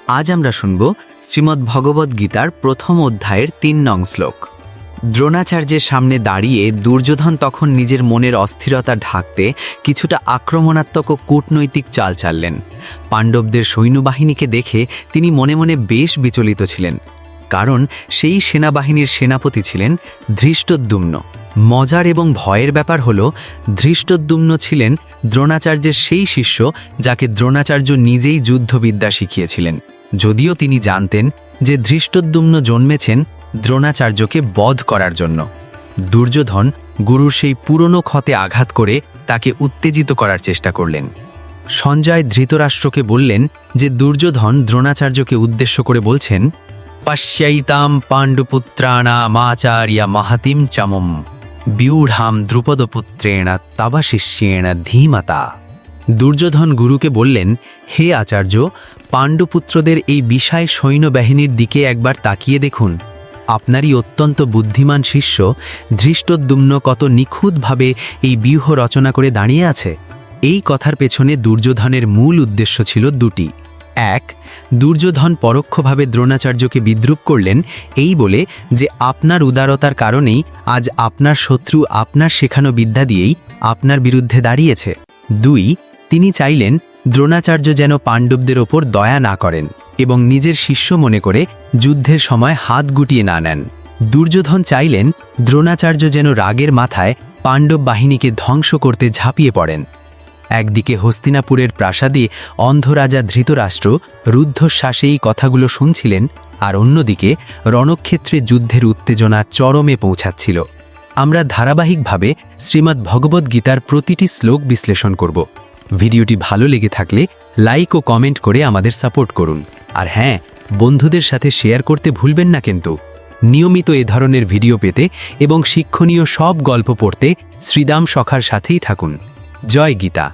আজ আমরা শুনব শ্রীমদ্ ভগবদ্ গীতার প্রথম অধ্যায়ের ৩ নং শ্লোক। দ্রোণাচার্যের সামনে দাঁড়িয়ে দুর্যোধন তখন নিজের মনের অস্থিরতা ঢাকতে কিছুটা আক্রমণাত্মক ও কূটনৈতিক চাল চাললেন। পাণ্ডবদের সৈন্যবাহিনীকে দেখে তিনি মনে মনে বেশ বিচলিত ছিলেন, কারণ সেই সেনাবাহিনীর সেনাপতি ছিলেন ধৃষ্টদ্যুম্ন। মজার এবং ভয়ের ব্যাপার হল, ধৃষ্টদ্যুম্ন ছিলেন দ্রোণাচার্যের সেই শিষ্য যাকে দ্রোণাচার্য নিজেই যুদ্ধবিদ্যা শিখিয়েছিলেন, যদিও তিনি জানতেন যে ধৃষ্টদ্যুম্ন জন্মেছেন দ্রোণাচার্যকে বধ করার জন্য। দুর্যোধন গুরুর সেই পুরনো ক্ষতে আঘাত করে তাকে উত্তেজিত করার চেষ্টা করলেন। সঞ্জয় ধৃতরাষ্ট্রকে বললেন যে দুর্যোধন দ্রোণাচার্যকে উদ্দেশ্য করে বলছেন, পশ্যৈতাম পাণ্ডুপুত্রাণামাচার্য মাহাতিম চামম বিউঢ়াম দ্রুপদপুত্রেণ তব শিষ্যেণ ধীমতা। দুর্যোধন গুরুকে বললেন, হে আচার্য, পাণ্ডুপুত্রদের এই বিশাল সৈন্যবাহিনীর দিকে একবার তাকিয়ে দেখুন। আপনারই অত্যন্ত বুদ্ধিমান শিষ্য ধৃষ্টদ্যুম্ন কত নিখুঁতভাবে এই ব্যূহ রচনা করে দাঁড়িয়ে আছে। এই কথার পেছনে দুর্যোধনের মূল উদ্দেশ্য ছিল দুটি। এক, দুর্যোধন পরোক্ষভাবে দ্রোণাচার্যকে বিদ্রূপ করলেন এই বলে যে আপনার উদারতার কারণেই আজ আপনার শত্রু আপনার শেখানো বিদ্যা দিয়েই আপনার বিরুদ্ধে দাঁড়িয়েছে। দুই, তিনি চাইলেন দ্রোণাচার্য যেন পাণ্ডবদের ওপর দয়া না করেন এবং নিজের শিষ্য মনে করে যুদ্ধের সময় হাত গুটিয়ে না নেন। দুর্যোধন চাইলেন দ্রোণাচার্য যেন রাগের মাথায় পাণ্ডব বাহিনীকে ধ্বংস করতে ঝাঁপিয়ে পড়েন। একদিকে হস্তিনাপুরের প্রাসাদে অন্ধ রাজা ধৃতরাষ্ট্র রুদ্ধশ্বাসে এই কথাগুলো শুনছিলেন, আর অন্যদিকে রণক্ষেত্রে যুদ্ধের উত্তেজনা চরমে পৌঁছাচ্ছিল। আমরা ধারাবাহিকভাবে শ্রীমদ্ ভগবদ্ গীতার প্রতিটি শ্লোক বিশ্লেষণ করব। ভিডিওটি ভালো লেগে থাকলে লাইক ও কমেন্ট করে আমাদের সাপোর্ট করুন। আর হ্যাঁ, বন্ধুদের সাথে শেয়ার করতে ভুলবেন না কিন্তু। নিয়মিত এ ধরনের ভিডিও পেতে এবং শিক্ষণীয় সব গল্প পড়তে শ্রীদাম সখার সাথেই থাকুন। জয় গীতা।